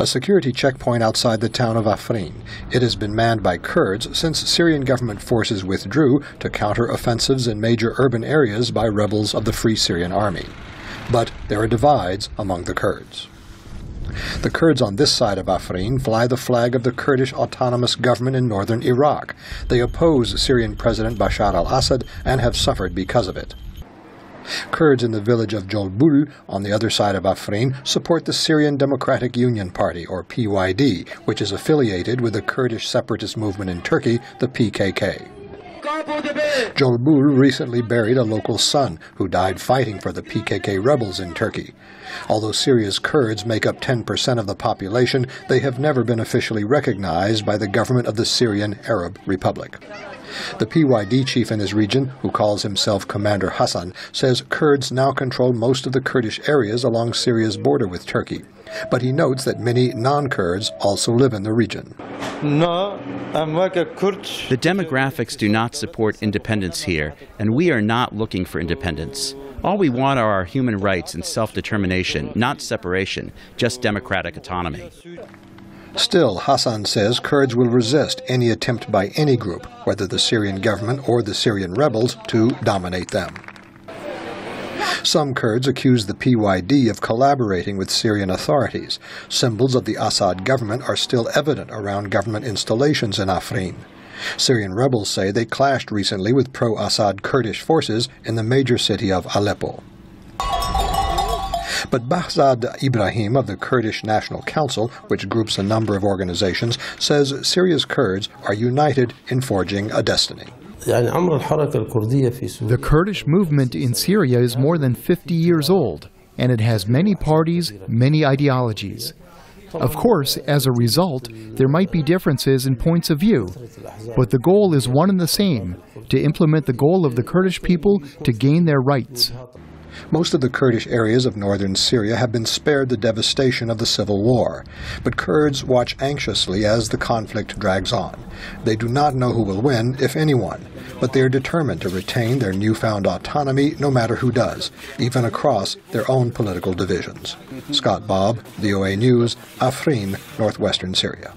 a security checkpoint outside the town of Afrin. It has been manned by Kurds since Syrian government forces withdrew to counter offensives in major urban areas by rebels of the Free Syrian Army. But there are divides among the Kurds. The Kurds on this side of Afrin fly the flag of the Kurdish autonomous government in northern Iraq. They oppose Syrian President Bashar al-Assad and have suffered because of it. Kurds in the village of Jolbul, on the other side of Afrin, support the Syrian Democratic Union Party, or PYD, which is affiliated with the Kurdish separatist movement in Turkey, the PKK. Jolbul recently buried a local son who died fighting for the PKK rebels in Turkey. Although Syria's Kurds make up 10% of the population, they have never been officially recognized by the government of the Syrian Arab Republic. The PYD chief in his region, who calls himself Commander Hassan, says Kurds now control most of the Kurdish areas along Syria's border with Turkey. But he notes that many non-Kurds also live in the region. The demographics do not support independence here, and we are not looking for independence. All we want are our human rights and self-determination, not separation, just democratic autonomy. Still, Hassan says Kurds will resist any attempt by any group, whether the Syrian government or the Syrian rebels, to dominate them. Some Kurds accuse the PYD of collaborating with Syrian authorities. Symbols of the Assad government are still evident around government installations in Afrin. Syrian rebels say they clashed recently with pro-Assad Kurdish forces in the major city of Aleppo. But Bahzad Ibrahim of the Kurdish National Council, which groups a number of organizations, says Syria's Kurds are united in forging a destiny. The Kurdish movement in Syria is more than 50 years old, and it has many parties, many ideologies. Of course, as a result, there might be differences in points of view, but the goal is one and the same, to implement the goal of the Kurdish people to gain their rights. Most of the Kurdish areas of northern Syria have been spared the devastation of the civil war, but Kurds watch anxiously as the conflict drags on. They do not know who will win, if anyone, but they are determined to retain their newfound autonomy no matter who does, even across their own political divisions. Scott Bob, VOA News, Afrin, northwestern Syria.